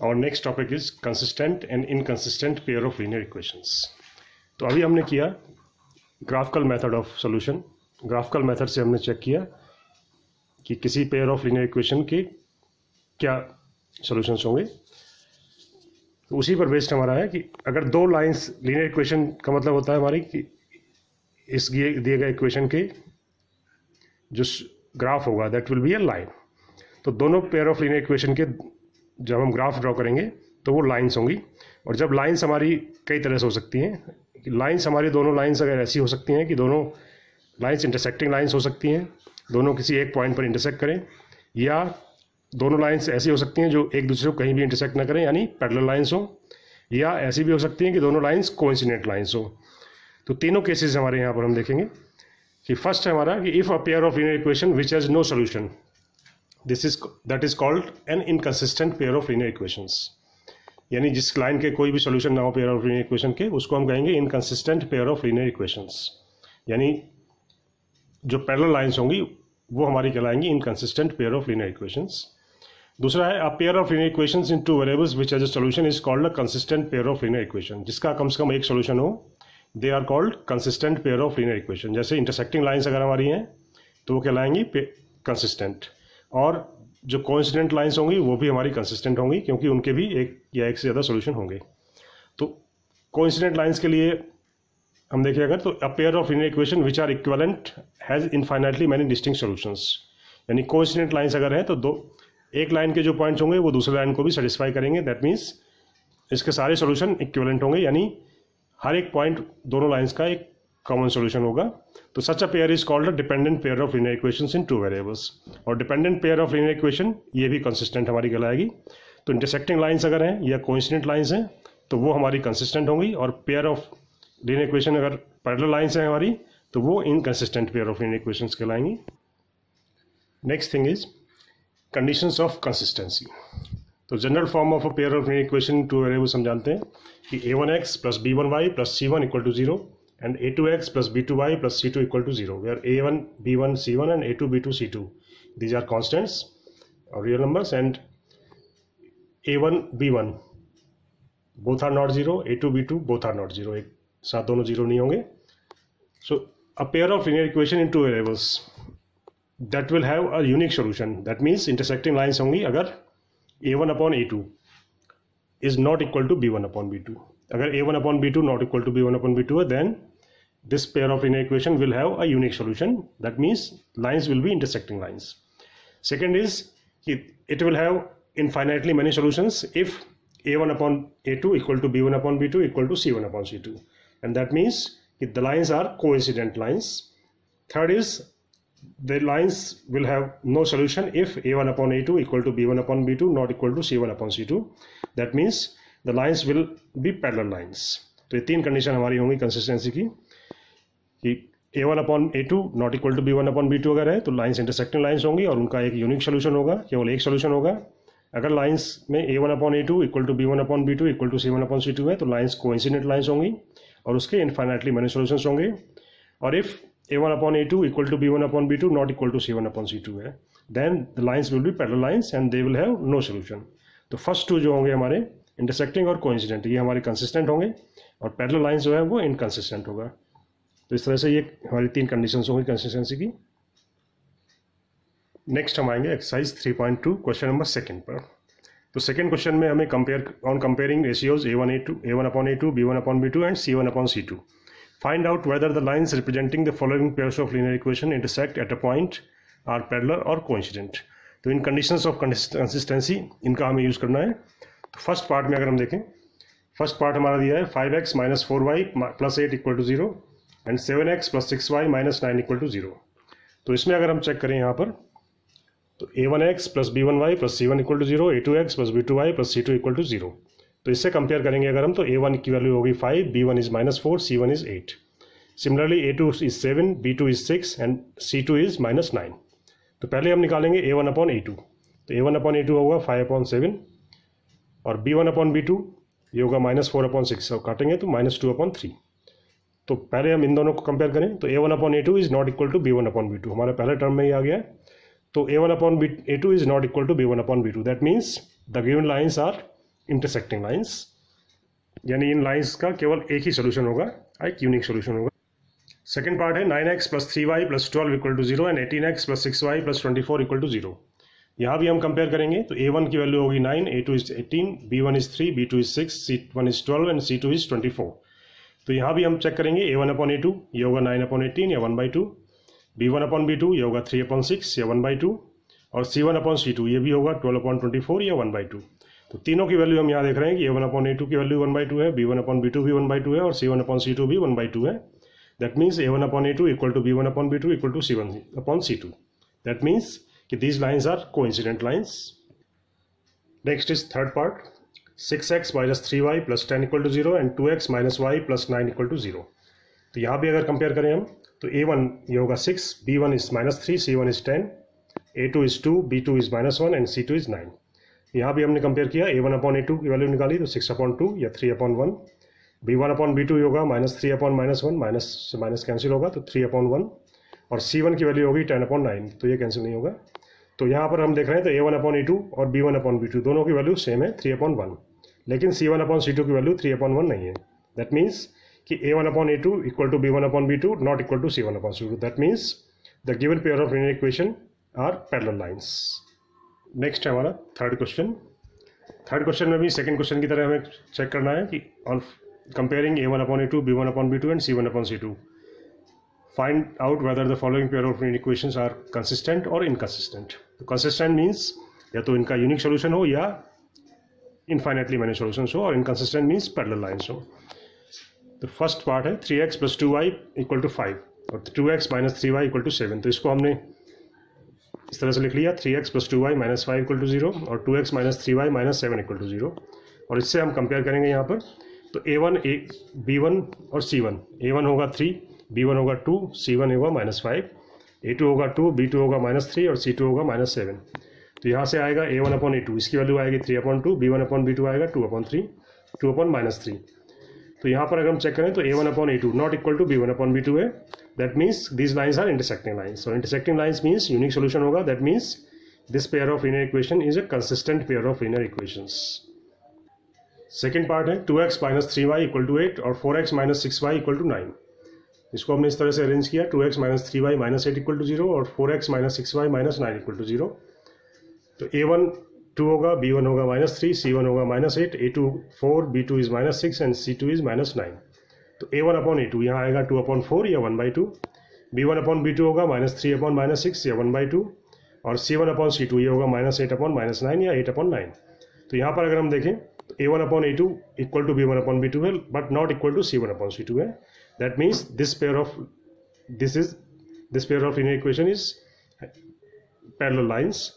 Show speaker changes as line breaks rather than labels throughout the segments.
Our next topic is consistent and inconsistent pair of linear equations. तो अभी हमने किया graphical method of solution. Graphical method से हमने चेक किया कि किसी पेयर ऑफ लिनियर इक्वेशन के क्या सॉल्यूशंस होंगे. तो उसी पर बेस्ड हमारा है कि अगर दो लाइंस, लिनियर इक्वेशन का मतलब होता है हमारी कि इस दिए गए इक्वेशन के जो ग्राफ होगा that will be a line. तो दोनों पेयर ऑफ लिनियर इक्वेशन के जब हम ग्राफ ड्रॉ करेंगे तो वो लाइंस होंगी. और जब लाइंस हमारी कई तरह से हो सकती हैं. लाइंस हमारी दोनों लाइंस अगर ऐसी हो सकती हैं कि दोनों लाइंस इंटरसेक्टिंग लाइंस हो सकती हैं, दोनों किसी एक पॉइंट पर इंटरसेक्ट करें, या दोनों लाइंस ऐसी हो सकती हैं जो एक दूसरे को कहीं भी इंटरसेक्ट ना करें यानी पैरेलल लाइंस हो, या ऐसी भी हो सकती हैं कि दोनों लाइंस कोइंसिडेंट लाइंस हो. तो तीनों केसेस हमारे यहाँ पर हम देखेंगे कि फर्स्ट है हमारा कि if a pair of linear equation which has no solution, that is called an inconsistent pair of linear equations. यानी जिस लाइन के कोई भी सोल्यूशन ना हो पेयर ऑफ लिनियर इक्वेशन के, उसको हम कहेंगे inconsistent pair of linear equations. यानी जो पैरेलल लाइंस होंगी वो हमारी कहलाएंगी inconsistent pair of linear equations. दूसरा है a pair of linear equations in two variables which has a solution is called a consistent pair of linear equation. जिसका कम से कम एक सोल्यूशन हो, they are called consistent pair of linear equation. जैसे intersecting lines अगर हमारी हैं तो वो कहलाएंगी कंसिस्टेंट, और जो कोइंसिडेंट लाइंस होंगी वो भी हमारी कंसिस्टेंट होंगी क्योंकि उनके भी एक या एक से ज़्यादा सॉल्यूशन होंगे. तो कोइंसिडेंट लाइंस के लिए हम देखें अगर, तो a pair of linear equation which are equivalent has infinitely many distinct solutions. यानी कोइंसिडेंट लाइंस अगर हैं तो एक लाइन के जो पॉइंट्स होंगे वो दूसरे लाइन को भी सेटिस्फाई करेंगे. दैट मीन्स इसके सारे सॉल्यूशन इक्विवेलेंट होंगे, यानी हर एक पॉइंट दोनों लाइंस का एक कॉमन सॉल्यूशन होगा. तो such a pair is called a dependent pair of linear equations in two variables. और dependent pair of linear equation ये भी कंसिस्टेंट हमारी कहलाएगी. तो इंटरसेक्टिंग लाइंस अगर हैं या कोइंसिडेंट लाइंस हैं तो वो हमारी कंसिस्टेंट होंगी, और पेयर ऑफ लिनियर इक्वेशन अगर पैरेलल लाइंस हैं हमारी तो वो inconsistent pair of linear equations कहलाएंगी. Next thing is conditions of consistency. तो general form of a pair of linear equation two variables हम जानते हैं कि a1x plus b1y plus c1 equal to 0 and a2x plus b2y plus c2 equal to 0, where a1 b1 c1 and a2 b2 c2, these are constants or real numbers, and a1 b1 both are not 0, a2 b2 both are not 0, एक साथ दोनों 0 नहीं होंगे. So a pair of linear equation in two variables that will have a unique solution, that means intersecting lines होंगी अगर a1 upon a2 is not equal to b1 upon b2. अगर a1 upon b2 not equal to b1 upon b2 है, then this pair of linear equation will have a unique solution. That means lines will be intersecting lines. Second is it will have infinitely many solutions if a1 upon a2 equal to b1 upon b2 equal to c1 upon c2, and that means if the lines are coincident lines. Third is the lines will have no solution if a1 upon a2 equal to b1 upon b2 not equal to c1 upon c2. That means the lines will be parallel lines. तो ये तीन condition हमारी होंगी consistency की कि a1 upon a2 not equal to b1 upon b2 अगर है तो लाइंस इंटरसेक्टिंग लाइंस होंगी और उनका एक यूनिक सोल्यूशन होगा, केवल एक सोल्यूशन होगा. अगर लाइंस में a1 upon a2 equal to b1 upon b2 equal to c1 upon c2 है तो लाइंस कोइंसिडेंट लाइंस होंगी और उसके इनफाइनाइटली मेनी सोल्यूशंस होंगे. और if a1 upon a2 equal to b1 upon b2 not equal to c1 upon c2 है, then the lines will be parallel lines and they will have no solution. तो first two जो होंगे हमारे intersecting और coincident, ये हमारे consistent होंगे, और पैरेलल लाइंस जो है वो इनकंसिस्टेंट होगा. तो इस तरह से ये हमारी तीन कंडीशंस होंगी कंसिस्टेंसी की. नेक्स्ट हम आएंगे एक्सरसाइज 3.2 क्वेश्चन नंबर सेकंड पर. तो सेकंड क्वेश्चन में हमें comparing ratios a1 upon a2 b1 upon b2 and c1 upon c2. Find out whether the lines representing the following pairs of linear equation intersect at a point or parallel और coincident. तो इन conditions of consistency इनका हमें use करना है. तो first part में अगर हम देखें, फर्स्ट पार्ट हमारा दिया है 5x minus 4y plus 8 equal to 0 and 7x plus 6y minus 9 equal to 0. तो इसमें अगर हम चेक करें यहाँ पर तो a1x plus b1y plus c1 equal to 0, a2x plus b2y plus c2 equal to 0. तो इससे कंपेयर करेंगे अगर हम तो a1 की वैल्यू होगी 5, b1 is minus 4, c1 is 8. Similarly a2 is 7, b2 is 6 and c2 is minus 9. तो पहले हम निकालेंगे a1 अपॉन a2. तो a1 अपॉन a2 होगा 5 अपॉन 7 और b1 अपॉन b2 ये होगा माइनस 4 अपॉन 6, और काटेंगे तो माइनस 2 अपॉन 3. तो पहले हम इन दोनों को कंपेयर करें तो a1 upon a2 is not equal to b1 upon b2, हमारे पहले टर्म में ही आ गया है. तो a1 upon a2 is not equal to b1 upon b2. That means the given lines are intersecting lines, यानी इन लाइंस का केवल एक ही सोल्यूशन होगा, एक यूनिक सोल्यूशन होगा। सेकेंड पार्ट है 9x + 3y + 12 = 0 and 18x + 6y + 24 = 0। यहाँ भी हम कंपेयर करेंगे तो a1 की वैल्यू होगी 9, a2 is 18, b1 is 3, b2 is 6, c1 is 12 and c2 is 24। तो यहाँ भी हम चेक करेंगे a1/a2 ये होगा 9/18 या 1/2, b1/b2 ये होगा 3/6 या 1/2 और c1/c2 ये भी होगा 12/24 या 1/2। तो तीनों की वैल्यू हम यहाँ देख रहे हैं कि a1/a2 की वैल्यू 1/2 है, b1/b2 भी 1/2 है और c1/c2 भी 1/2 है। That means a1/a2 = b1/b2 = c1/c2। That means कि these lines are coincident lines. Next is third part, 6x - 3y + 10 = 0 and 2x - y + 9 = 0। तो यहाँ भी अगर कंपेयर करें हम तो a1 ये होगा 6, b1 is -3, c1 is 10, a2 is 2, b2 is -1 and c2 is 9। यहाँ भी हमने कंपेयर किया, a1/a2 की वैल्यू निकाली तो 6/2 या 3/1, b1/b2 होगा -3/-1, माइनस से माइनस कैंसिल होगा तो 3/1 और c1 की वैल्यू होगी 10/9, तो ये कैंसिल नहीं होगा। तो यहाँ पर हम देख रहे हैं तो a1/a2 और b1/b2 दोनों की वैल्यू सेम है 3/1, लेकिन c1/c2 की वैल्यू 3/1 नहीं है। दैट मीन्स कि a1/a2 = b1/b2 not equal to c1/c2। That means the given pair of linear equation are parallel lines. Next है हमारा थर्ड क्वेश्चन। थर्ड क्वेश्चन में भी सेकंड क्वेश्चन की तरह हमें चेक करना है कि on comparing a1/a2, b1/b2 and c1/c2 find out whether the following pair of linear equations are consistent or inconsistent। तो consistent means या तो इनका यूनिक सोल्यूशन हो या इनफाइनाइटली मैनी सोल्यूशंस हो, और inconsistent means पैरेलल लाइंस हो। तो फर्स्ट पार्ट है 3x + 2y = 5 और 2x - 3y = 7। तो इसको हमने इस तरह से लिख लिया, 3x + 2y - 5 = 0 और 2x - 3y - 7 = 0। और इससे हम कंपेयर करेंगे यहाँ पर तो a1, b1 और c1, a1 होगा 3, b1 होगा 2, c1 होगा -5, a2 होगा 2, b2 होगा -3 और c2 होगा -7। तो यहाँ से आएगा a1/a2 इसकी वैल्यू आएगी 3/2, b1/b2 आएगा 2/3, 2/-3। तो यहाँ पर अगर हम चेक करें तो a1/a2 not equal to b1/b2 है। That means these lines are intersecting lines. और intersecting lines means unique solution होगा। That means this pair of linear equation is a consistent pair of linear equations. Second part है 2x - 3y = 8 और 4x - 6y = 9। इसको हमने इस तरह से arrange किया, 2x - 3y - 8 = 0 और 4x - 6y - 9 = 0। तो a1 2 होगा, b1 होगा -3, c1 होगा -8, a2 4, b2 is -6 and c2 is -9। तो a1/a2 यहाँ आएगा 2/4 या 1/2, b1/b2 होगा -3/-6 या 1/2 और c1/c2 ये होगा -8/-9 या 8/9। तो यहाँ पर अगर हम देखें तो a1/a2 = b1/b2 है but not equal to c1/c2 है। That means this pair of linear equation is parallel lines.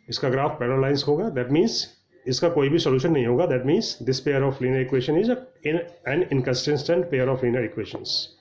इसका ग्राफ पैरेलल लाइंस होगा। दैट मीन्स इसका कोई भी सॉल्यूशन नहीं होगा। That means this pair of linear equation is an inconsistent pair of linear equations.